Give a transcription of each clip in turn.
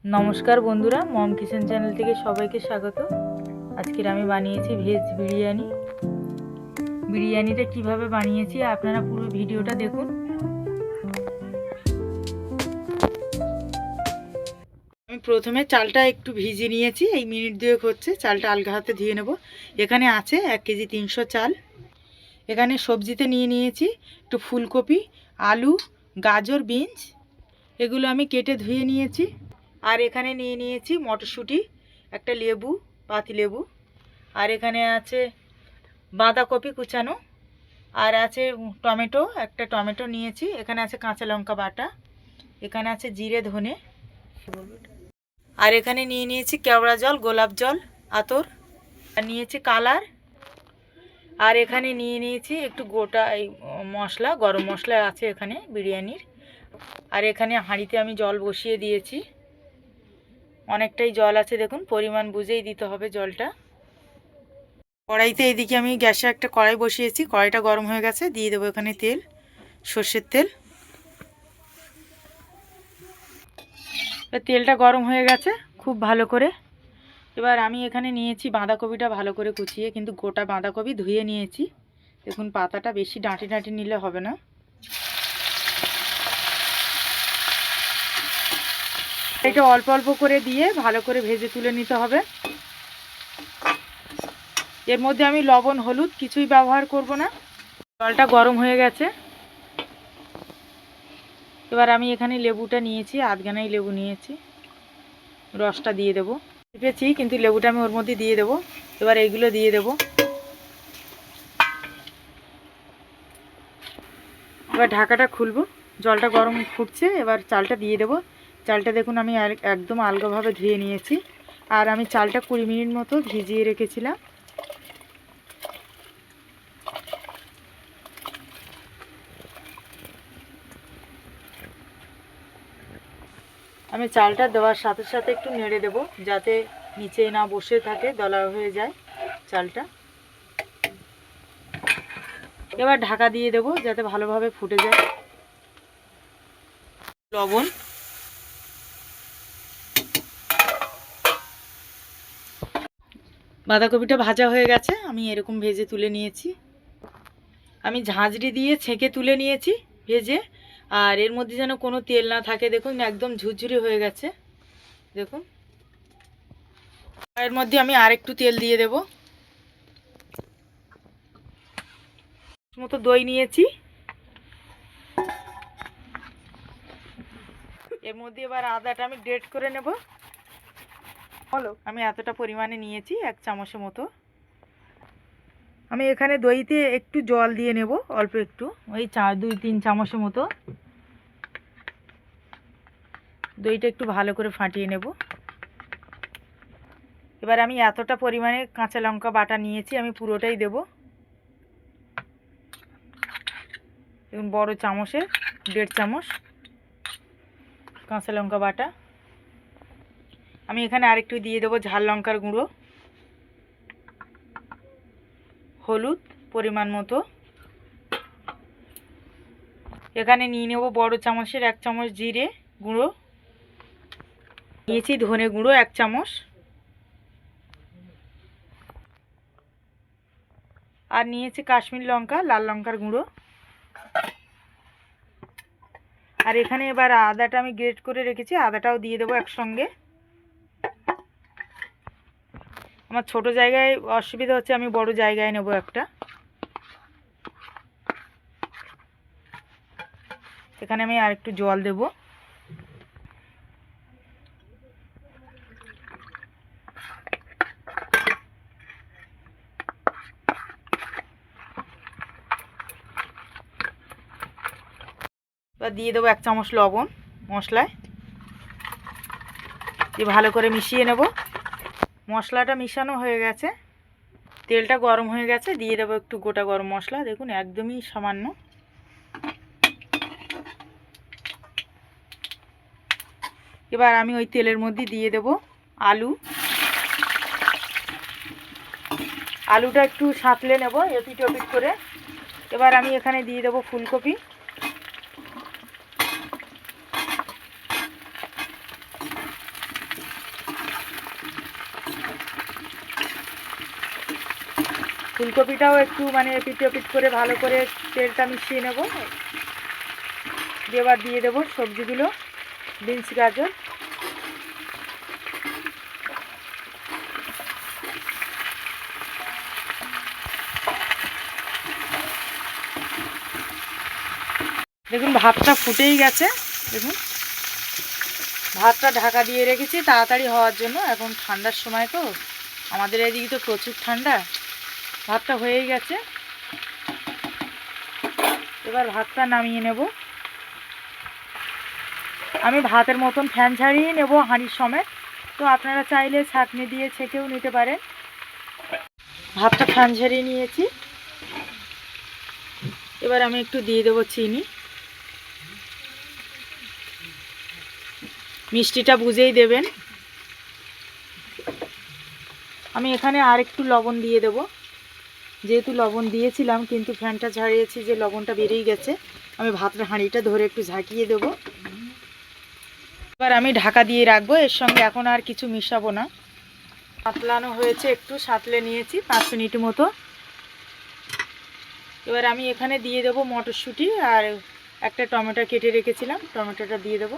নমস্কার বন্ধুরা, মম kitchen channel থেকে সবাইকে স্বাগত। আজকের আমি বানিয়েছি ভেজ বিরিয়ানি। বিরিয়ানিটা কিভাবে বানিয়েছি আপনারা পুরো ভিডিওটা দেখুন। আমি প্রথমে চালটা একটু ভিজিয়ে নিয়েছি, এই মিনিট দুয়েক হচ্ছে। চালটা আলগা হাতে ধুয়ে নেব। এখানে আছে 1 কেজি 300 চাল। এখানে সবজিতে নিয়ে নিয়েছি একটু ফুলকপি, আলু, গাজর, বিনস, এগুলো আমি কেটে ধুয়ে নিয়েছি। আর এখানে নিয়ে নিয়েছি মটরশুঁটি, একটা লেবু, পাতিলেবু, আর এখানে আছে বাঁধাকপি কুচানো, আর আছে টমেটো, একটা টমেটো নিয়েছি। এখানে আছে কাঁচা লঙ্কা বাটা, এখানে আছে জিরে ধনে, আর এখানে নিয়ে নিয়েছি কেওড়া জল, গোলাপ জল, আতর, আর নিয়েছি কালার, আর এখানে নিয়ে নিয়েছি একটু গোটা এই মশলা, গরম মশলা আছে এখানে বিরিয়ানির। আর এখানে হাঁড়িতে আমি জল বসিয়ে দিয়েছি, অনেকটাই জল আছে, দেখুন পরিমাণ বুঝেই দিতে হবে জলটা। কড়াইতে এইদিকে আমি গ্যাসে একটা কড়াই বসিয়েছি, কড়াইটা গরম হয়ে গেছে, দিয়ে দেবো এখানে তেল, সর্ষের তেল। তেলটা গরম হয়ে গেছে খুব ভালো করে। এবার আমি এখানে নিয়েছি বাঁধাকপিটা ভালো করে কুচিয়ে, কিন্তু গোটা বাঁধাকপি ধুয়ে নিয়েছি। দেখুন পাতাটা বেশি ডাঁটি ডাঁটি নিলে হবে না। এটা অল্প অল্প করে দিয়ে ভালো করে ভেজে তুলে নিতে হবে। এর মধ্যে আমি লবণ হলুদ কিছুই ব্যবহার করব না। জলটা গরম হয়ে গেছে। এবার আমি এখানে লেবুটা নিয়েছি, আধখানাই লেবু নিয়েছি, রসটা দিয়ে দেবো। চেপেছি কিন্তু লেবুটা আমি ওর মধ্যে দিয়ে দেবো। এবার এইগুলো দিয়ে দেবো। এবার ঢাকাটা খুলবো, জলটা গরম ফুটছে, এবার চালটা দিয়ে দেবো। চালটা দেখুন আমি একদম আলগাভাবে ধুয়ে নিয়েছি, আর আমি চালটা 20 মিনিট মতো ভিজিয়ে রেখেছিলাম। আমি চালটা দেওয়ার সাথে সাথে একটু নেড়ে দেবো, যাতে নিচে না বসে থাকে, দলা হয়ে যায় চালটা। এবার ঢাকা দিয়ে দেবো যাতে ভালোভাবে ফুটে যায়। লবণ, বাঁধাকপিটা ভাজা হয়ে গেছে, আমি এরকম ভেজে তুলে নিয়েছি। আমি ঝাঁঝরি দিয়ে ছেঁকে তুলে নিয়েছি ভেজে, আর এর মধ্যে যেন কোনো তেল না থাকে। দেখুন একদম ঝুরঝুরি হয়ে গেছে, দেখুন। এর মধ্যে আমি আর একটু তেল দিয়ে দেব। মতো দই নিয়েছি, এর মধ্যে এবার আদাটা আমি গ্রেট করে নেব। আমি এতটা পরিমাণে নিয়েছি, 1 চামচের মতো। আমি এখানে দইতে একটু জল দিয়ে নেব, অল্প একটু, ওই 2-3 চামচের মতো। দইটা একটু ভালো করে ফাটিয়ে নেব। এবার আমি এতটা পরিমাণে কাঁচা লঙ্কা বাটা নিয়েছি, আমি পুরোটাই দেব। দেখুন বড় চামচে 1.5 চামচ কাঁচা লঙ্কা বাটা। আমি এখানে আরেকটু দিয়ে দেবো ঝাল লঙ্কার গুঁড়ো, হলুদ পরিমাণ মতো। এখানে নিয়ে নেব বড় চামচের 1 চামচ জিরে গুঁড়ো, নিয়েছি ধনে গুঁড়ো 1 চামচ, আর নিয়েছি কাশ্মীরি লঙ্কা, লাল লঙ্কার গুঁড়ো। আর এখানে এবার আদাটা আমি গ্রেট করে রেখেছি, আদাটাও দিয়ে দেবো একসঙ্গে। আমার ছোট জায়গায় অসুবিধা হচ্ছে, আমি বড় জায়গায় নেব একটা। এখানে আমি আর একটু জল দেব। এবার দিয়ে দেবো 1 চামচ লবণ মশলায়, দিয়ে ভালো করে মিশিয়ে নেব। মশলাটা মিশানো হয়ে গেছে, তেলটা গরম হয়ে গেছে, দিয়ে দেবো একটু গোটা গরম মশলা, দেখুন একদমই সামান্য। এবার আমি ওই তেলের মধ্যে দিয়ে দেব আলু। আলুটা একটু সাঁতলে নেব এপিট ওপিট করে। এবার আমি এখানে দিয়ে দেব ফুলকপি, ফুলকপিটাও একটু মানে এপিট ওপিট করে ভালো করে তেলটা মিশিয়ে নেব। এবার দিয়ে দেবো সবজিগুলো, বিনস গাজর। দেখুন ভাতটা ফুটেই গেছে। দেখুন ভাতটা ঢাকা দিয়ে রেখেছি তাড়াতাড়ি হওয়ার জন্য। এখন ঠান্ডার সময় তো, আমাদের এদিকে তো প্রচুর ঠান্ডা। ভাতটা হয়েই গেছে, এবার ভাতটা নামিয়ে নেব। আমি ভাতের মতন ফ্যান ছাড়িয়ে নেব হাঁড়ির সমেত, তো আপনারা চাইলে ছাঁকনি দিয়ে ছেঁকেও নিতে পারেন। ভাতটা ফ্যান ঝরিয়ে নিয়েছি। এবার আমি একটু দিয়ে দেবো চিনি। মিষ্টিটা বুঝেই দেবেন। আমি এখানে আর একটু লবণ দিয়ে দেব, যেহেতু লবণ দিয়েছিলাম কিন্তু ফ্যানটা ঝাড়িয়েছি যে লবণটা বেরিয়ে গেছে। আমি ভাতের হাঁড়িটা ধরে একটু ঝাঁকিয়ে দেব। এবার আমি ঢাকা দিয়ে রাখবো। এর সঙ্গে এখন আর কিছু মিশাবো না। সাঁতলানো হয়েছে, একটু সাঁতলে নিয়েছি 5 মিনিট মতো। এবার আমি এখানে দিয়ে দেবো মটরশুঁটি আর একটা টমেটো কেটে রেখেছিলাম, টমেটোটা দিয়ে দেবো।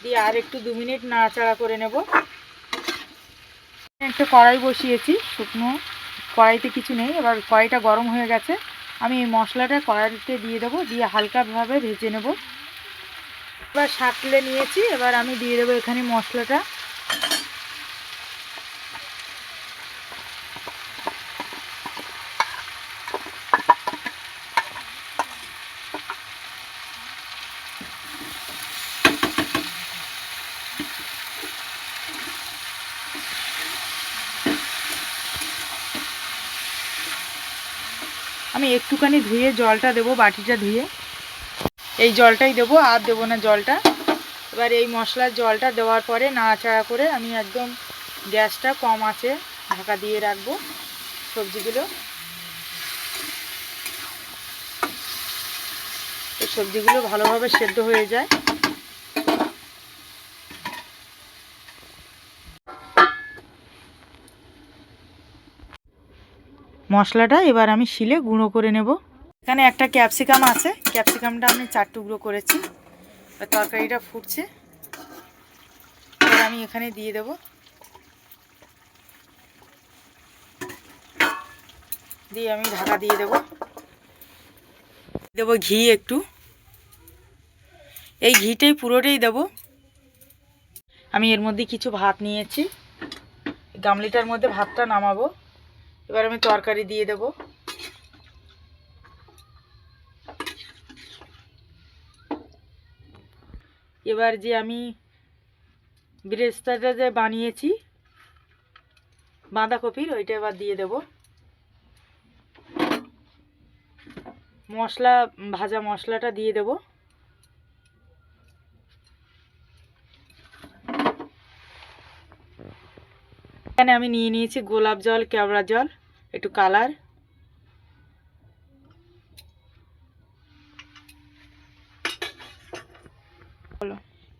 দিয়ে আর একটু 2 মিনিট নাড়াচাড়া করে নেব। একটা কড়াই বসিয়েছি, শুকনো কড়াইতে কিছু নেই। এবার কড়াইটা গরম হয়ে গেছে, আমি এই মশলাটা কড়াইতে দিয়ে দেবো, দিয়ে হালকাভাবে ভেজে নেব। এবার সাঁতলে নিয়েছি, এবার আমি দিয়ে দেবো এখানে মশলাটা। আমি একটুখানি ধুয়ে জলটা দেবো, বাটিটা ধুয়ে এই জলটাই দেবো, আর দেবো না জলটা। এবার এই মশলার জলটা দেওয়ার পরে নাড়াচাড়া করে আমি একদম গ্যাসটা কম আঁচে ঢাকা দিয়ে রাখবো সবজিগুলো। এই সবজিগুলো ভালোভাবে সেদ্ধ হয়ে যায়। মশলাটা এবার আমি শিলে গুঁড়ো করে নেব। এখানে একটা ক্যাপসিকাম আছে, ক্যাপসিকামটা আমি 4 টুকরো করেছি। তরকারিটা ফুটছে, এবার আমি এখানে দিয়ে দেব। দিয়ে আমি ঢাকা দিয়ে দেব। দেবো ঘি একটু, এই ঘিটাই পুরোটাই দেব। আমি এর মধ্যে কিছু ভাত নিয়েছি, গামলিটার মধ্যে ভাতটা নামাবো। এবার আমি তরকারি দিয়ে দেব। এবার যে আমি ব্রেস্তাটা যে বানিয়েছি বাঁধাকপির, ওইটা এবার দিয়ে দেব। মশলা, ভাজা মশলাটা দিয়ে দেব। এখানে আমি নিয়ে নিয়েছি গোলাপ জল, কেওড়া জল, একটু কালার।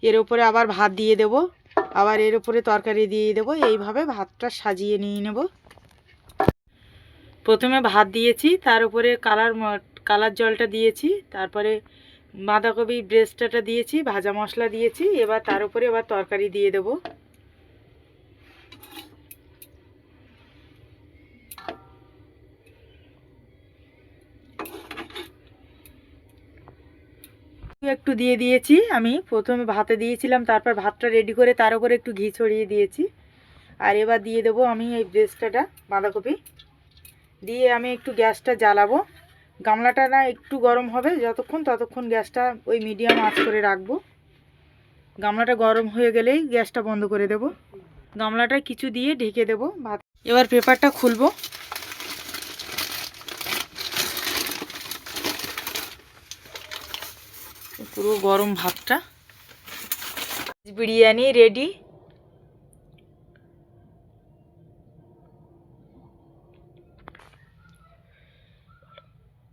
এর উপরে আবার ভাত দিয়ে দেব, আবার এর উপরে তরকারি দিয়ে দেব। এইভাবে ভাতটা সাজিয়ে নিয়ে নেব। প্রথমে ভাত দিয়েছি, তার উপরে কালার জলটা দিয়েছি, তারপরে বাঁধাকপি ব্রেস্টটা দিয়েছি, ভাজা মশলা দিয়েছি। এবার তার উপরে এবার তরকারি দিয়ে দেব। একটু দিয়ে দিয়েছি, আমি প্রথমে ভাতে দিয়েছিলাম, তারপর ভাতটা রেডি করে তার উপরে একটু ঘি ছড়িয়ে দিয়েছি। আর এবার দিয়ে দেবো আমি এই ব্রেস্টটা বাঁধাকপি দিয়ে আমি একটু গ্যাসটা জ্বালাবো। গামলাটা না একটু গরম হবে যতক্ষণ, ততক্ষণ গ্যাসটা ওই মিডিয়াম আঁচ করে রাখবো। গামলাটা গরম হয়ে গেলেই গ্যাসটা বন্ধ করে দেব। গামলাটা কিছু দিয়ে ঢেকে দেব ভাত। এবার পেপারটা খুলবো। পুরো গরম ভাতটা। বিরিয়ানি রেডি।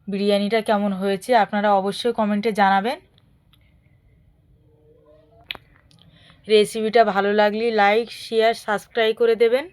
বিরিয়ানিটা কেমন হয়েছে আপনারা অবশ্যই কমেন্টে জানাবেন। রেসিপিটা ভালো লাগলে লাইক, শেয়ার, সাবস্ক্রাইব করে দেবেন।